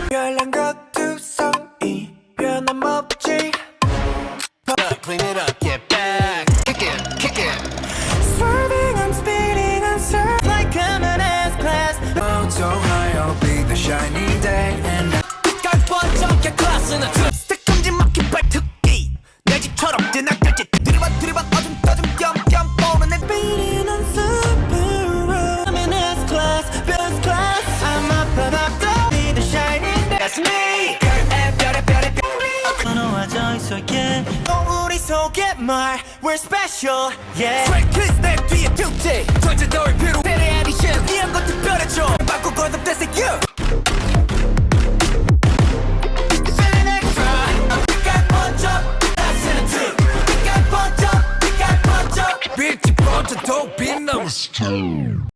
별난 것두성이 변함없지. Clean it up, get back, kick it. Swerving, I'm speeding, I'm surfing like I'm an S-Class. Clouds so high, I'll be the shiny day. And 끝까지 번쩍해 클래스는 스택감지 막힌 발특기 내 집처럼 뜨나갈지 들이받 어둠 띄엄띄엄 보는 내 Speeding on Subaru I'm in S-Class, best class I'm up above the shining day. That's me 별의 너와져 있어 yeah 우리 속에 말 We're special, yeah. StrayKids 내 뒤에 듀티 전체 너를 필요